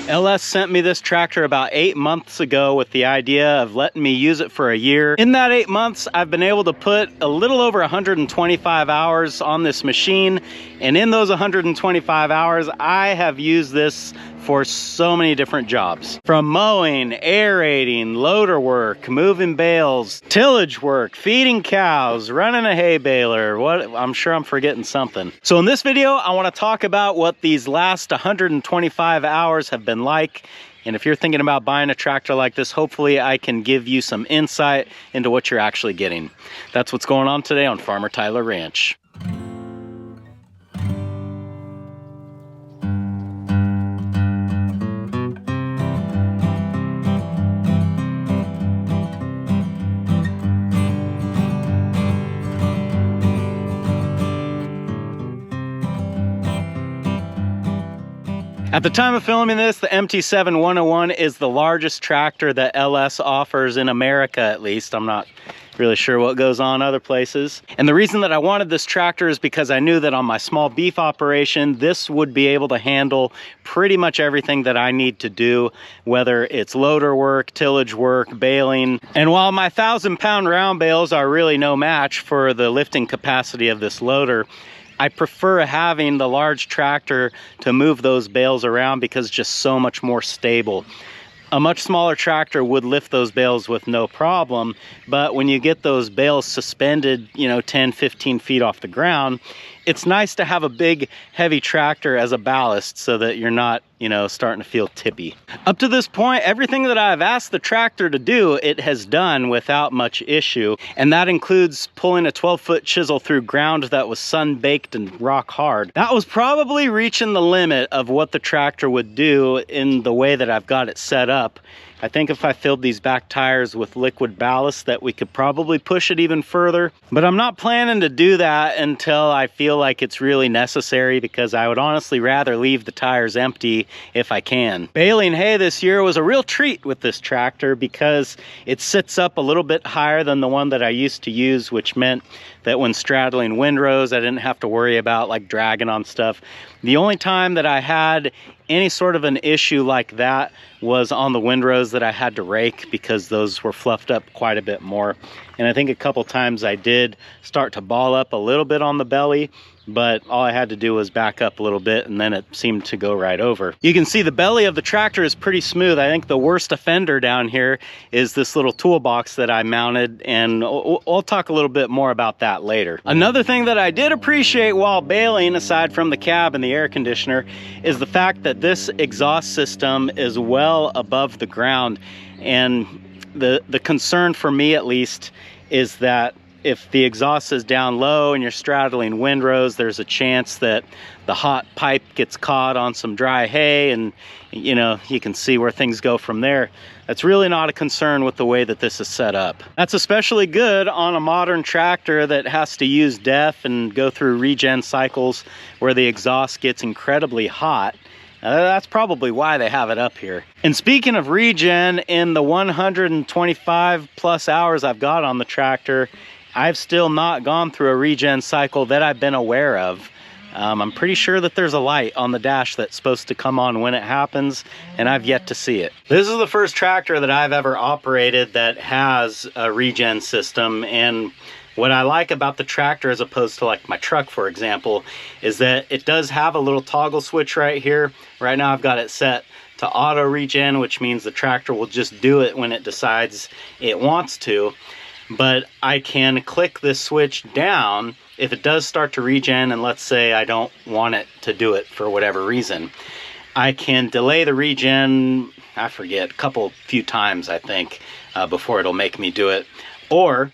LS sent me this tractor about 8 months ago with the idea of letting me use it for a year. In that 8 months, I've been able to put a little over 125 hours on this machine. And in those 125 hours, I have used this for so many different jobs. From mowing, aerating, loader work, moving bales, tillage work, feeding cows, running a hay baler. I'm sure I'm forgetting something. So in this video, I want to talk about what these last 125 hours have been like. And if you're thinking about buying a tractor like this, hopefully I can give you some insight into what you're actually getting. That's what's going on today on Farmer Tyler Ranch. At the time of filming this, the MT7101 is the largest tractor that LS offers in America, at least. I'm not really sure what goes on other places. And the reason that I wanted this tractor is because I knew that on my small beef operation, this would be able to handle pretty much everything that I need to do, whether it's loader work, tillage work, baling. And while my 1,000-pound round bales are really no match for the lifting capacity of this loader, I prefer having the large tractor to move those bales around because it's just so much more stable. A much smaller tractor would lift those bales with no problem, but when you get those bales suspended, 10, 15 feet off the ground, it's nice to have a big, heavy tractor as a ballast so that you're not, starting to feel tippy. Up to this point, everything that I've asked the tractor to do, it has done without much issue. And that includes pulling a 12-foot chisel through ground that was sun-baked and rock hard. That was probably reaching the limit of what the tractor would do in the way that I've got it set up. I think if I filled these back tires with liquid ballast that we could probably push it even further. But I'm not planning to do that until I feel like it's really necessary, because I would honestly rather leave the tires empty if I can. Baling hay this year was a real treat with this tractor because it sits up a little bit higher than the one that I used to use, which meant that when straddling windrows, I didn't have to worry about like dragging on stuff. The only time that I had any sort of an issue like that was on the windrows that I had to rake, because those were fluffed up quite a bit more. And I think a couple times I did start to ball up a little bit on the belly, but all I had to do was back up a little bit and then it seemed to go right over. You can see the belly of the tractor is pretty smooth. I think the worst offender down here is this little toolbox that I mounted, and I'll talk a little bit more about that later. Another thing that I did appreciate while baling, aside from the cab and the air conditioner, is the fact that this exhaust system is well above the ground. And the concern for me, at least, is that if the exhaust is down low and you're straddling windrows, there's a chance that the hot pipe gets caught on some dry hay, and you can see where things go from there. That's really not a concern with the way that this is set up. That's especially good on a modern tractor that has to use DEF and go through regen cycles where the exhaust gets incredibly hot. That's probably why they have it up here. And speaking of regen, in the 125 plus hours I've got on the tractor, I've still not gone through a regen cycle that I've been aware of. I'm pretty sure that there's a light on the dash that's supposed to come on when it happens, and I've yet to see it. This is the first tractor that I've ever operated that has a regen system, and what I like about the tractor, as opposed to like my truck, for example, is that it does have a little toggle switch right here. Right now I've got it set to auto regen, which means the tractor will just do it when it decides it wants to. But I can click this switch down if it does start to regen, and let's say I don't want it to do it for whatever reason. I can delay the regen, I forget, few times, I think, before it'll make me do it. Or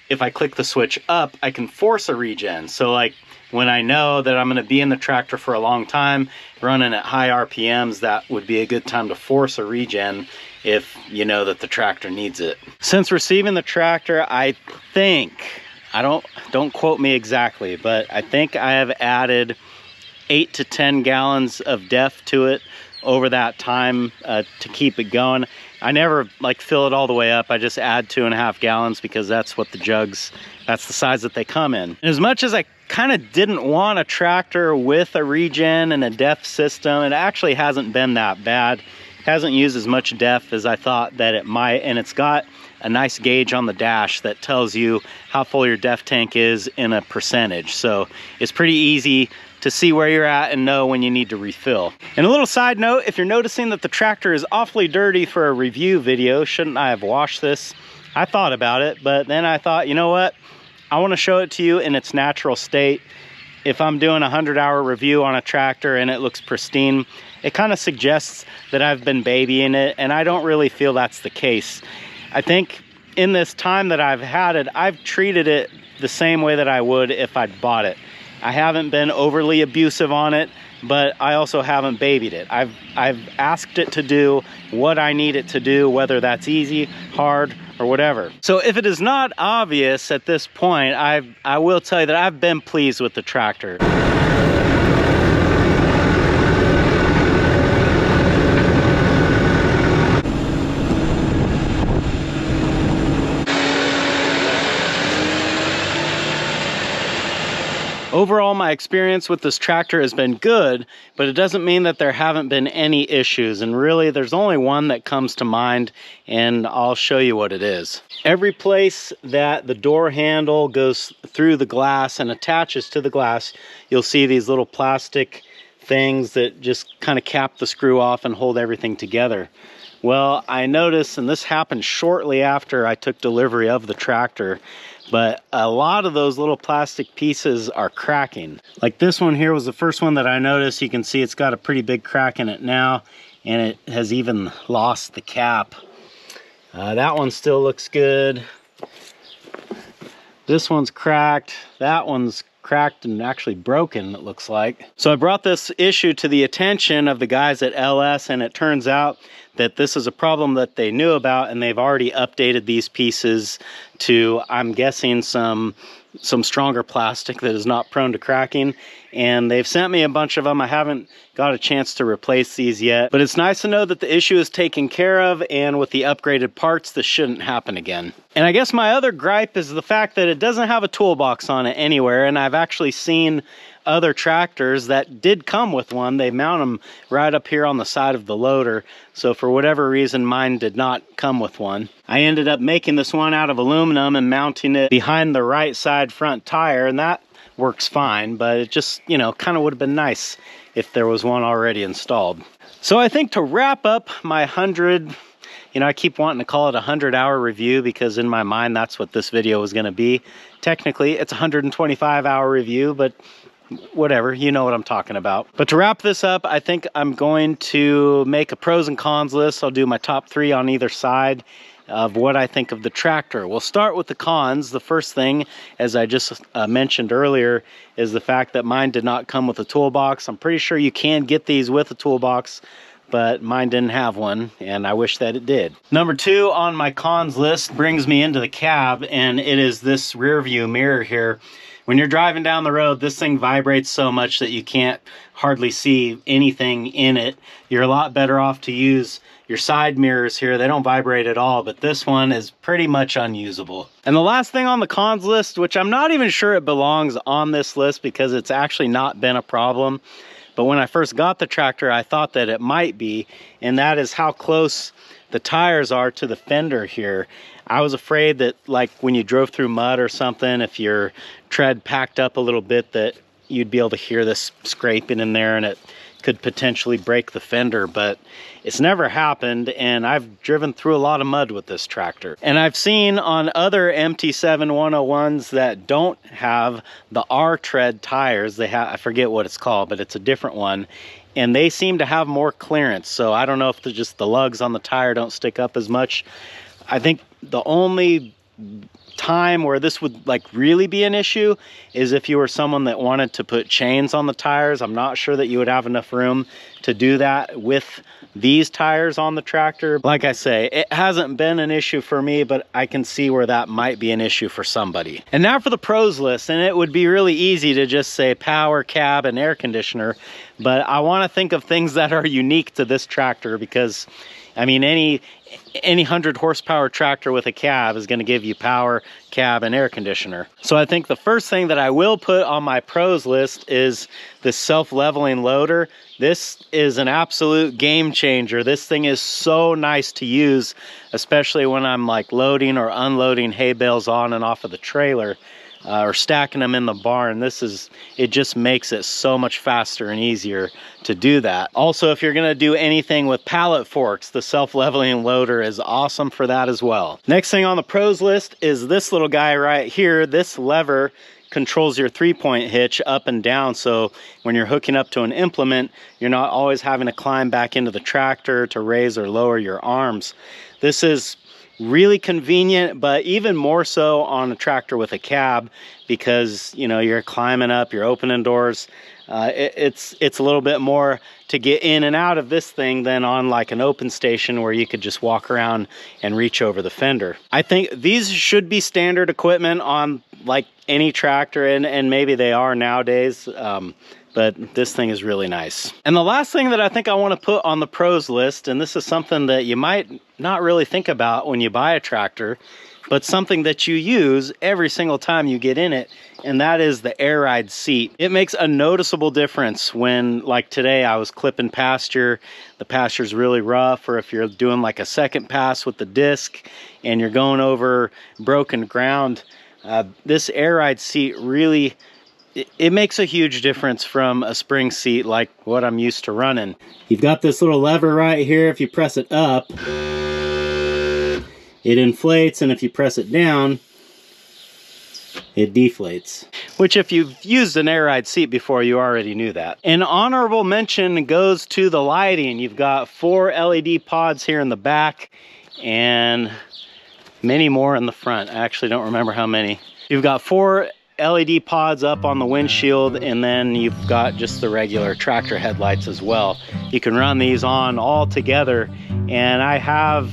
if I click the switch up, I can force a regen. So like when I know that I'm gonna be in the tractor for a long time, running at high RPMs, that would be a good time to force a regen if you know that the tractor needs it. Since receiving the tractor, I think, don't quote me exactly, but I think I have added 8 to 10 gallons of DEF to it over that time to keep it going. I never like fill it all the way up. I just add 2.5 gallons because that's what the jugs that's the size that they come in. And as much as I kind of didn't want a tractor with a Regen and a DEF system, it actually hasn't been that bad. It hasn't used as much DEF as I thought that it might, and it's got a nice gauge on the dash that tells you how full your DEF tank is in a percentage. So it's pretty easy to see where you're at and know when you need to refill. And a little side note, if you're noticing that the tractor is awfully dirty for a review video, shouldn't I have washed this? I thought about it, but then I thought, you know what? I want to show it to you in its natural state. If I'm doing a 100-hour review on a tractor and it looks pristine, it kind of suggests that I've been babying it, and I don't really feel that's the case. I think in this time that I've had it, I've treated it the same way that I would if I'd bought it. I haven't been overly abusive on it, but I also haven't babied it. I've asked it to do what I need it to do, whether that's easy, hard, or whatever. So if it is not obvious at this point, I will tell you that I've been pleased with the tractor. Overall, my experience with this tractor has been good, but it doesn't mean that there haven't been any issues. And really, there's only one that comes to mind, and I'll show you what it is. Every place that the door handle goes through the glass and attaches to the glass, you'll see these little plastic things that just kind of cap the screw off and hold everything together. Well, I noticed, and this happened shortly after I took delivery of the tractor, but a lot of those little plastic pieces are cracking. Like this one here was the first one that I noticed. You can see it's got a pretty big crack in it now, and it has even lost the cap. That one still looks good. This one's cracked. That one's cracked and actually broken, it looks like. So I brought this issue to the attention of the guys at LS, and it turns out that this is a problem that they knew about, and they've already updated these pieces to, I'm guessing, some stronger plastic that is not prone to cracking. And they've sent me a bunch of them. I haven't got a chance to replace these yet, but it's nice to know that the issue is taken care of, and with the upgraded parts, this shouldn't happen again. And I guess my other gripe is the fact that it doesn't have a toolbox on it anywhere, and I've actually seen other tractors that did come with one. They mount them right up here on the side of the loader. So for whatever reason, mine did not come with one. I ended up making this one out of aluminum and mounting it behind the right side front tire, and that works fine, but it just, you know, kind of would have been nice if there was one already installed. So I think to wrap up my 100, you know, I keep wanting to call it a 100-hour review because in my mind that's what this video was going to be. Technically it's a 125-hour review, but whatever, you know what I'm talking about. But to wrap this up, I think I'm going to make a pros and cons list. I'll do my top 3 on either side of what I think of the tractor. We'll start with the cons. The first thing, as I just mentioned earlier, is the fact that mine did not come with a toolbox. I'm pretty sure you can get these with a toolbox, but mine didn't have one, and I wish that it did. Number 2 on my cons list brings me into the cab, and it is this rear view mirror here. When you're driving down the road, this thing vibrates so much that you can't hardly see anything in it. You're a lot better off to use your side mirrors here. They don't vibrate at all, but this one is pretty much unusable. And the last thing on the cons list, which I'm not even sure it belongs on this list because it's actually not been a problem, but when I first got the tractor, I thought that it might be, and that is how close the tires are to the fender here. I was afraid that, like, when you drove through mud or something, if your tread packed up a little bit, that you'd be able to hear this scraping in there and it could potentially break the fender, but it's never happened, and I've driven through a lot of mud with this tractor. And I've seen on other MT7101s that don't have the R-tread tires, they have, I forget what it's called, but it's a different one, and they seem to have more clearance. So I don't know if just the lugs on the tire don't stick up as much. I think the only time where this would like really be an issue is if you were someone that wanted to put chains on the tires. I'm not sure that you would have enough room to do that with these tires on the tractor. Like I say, it hasn't been an issue for me, but I can see where that might be an issue for somebody. And now for the pros list, and it would be really easy to just say power, cab, and air conditioner, but I want to think of things that are unique to this tractor because I mean, any 100 horsepower tractor with a cab is going to give you power, cab, and air conditioner. So I think the first thing that I will put on my pros list is this self-leveling loader. This is an absolute game changer. This thing is so nice to use, especially when I'm like loading or unloading hay bales on and off of the trailer. Or stacking them in the barn. It just makes it so much faster and easier to do that. Also, if you're gonna do anything with pallet forks, the self-leveling loader is awesome for that as well. Next thing on the pros list is this little guy right here. This lever controls your 3-point hitch up and down, so when you're hooking up to an implement, you're not always having to climb back into the tractor to raise or lower your arms. This is really convenient, but even more so on a tractor with a cab, because you know you're climbing up, you're opening doors. It's a little bit more to get in and out of this thing than on like an open station where you could just walk around and reach over the fender. I think these should be standard equipment on like any tractor, and maybe they are nowadays. But this thing is really nice. And the last thing that I think I want to put on the pros list, and this is something that you might not really think about when you buy a tractor, but something that you use every single time you get in it, and that is the air ride seat. It makes a noticeable difference when, like today, I was clipping pasture. The pasture's really rough, or if you're doing like a second pass with the disc and you're going over broken ground, this air ride seat really, it makes a huge difference from a spring seat like what I'm used to running. You've got this little lever right here. If you press it up, it inflates, and if you press it down, it deflates. Which, if you've used an air ride seat before, you already knew that. An honorable mention goes to the lighting. You've got 4 LED pods here in the back and many more in the front. I actually don't remember how many. You've got 4 LED pods up on the windshield, and then you've got just the regular tractor headlights as well. You can run these on all together, and I have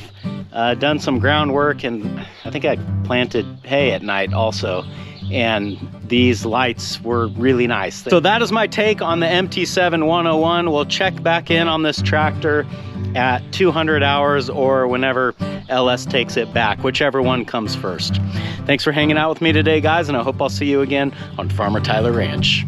done some groundwork, and I think I planted hay at night also, and these lights were really nice. So that is my take on the MT7101. We'll check back in on this tractor at 200 hours or whenever LS takes it back, whichever one comes first. Thanks for hanging out with me today, guys, and I hope I'll see you again on Farmer Tyler Ranch.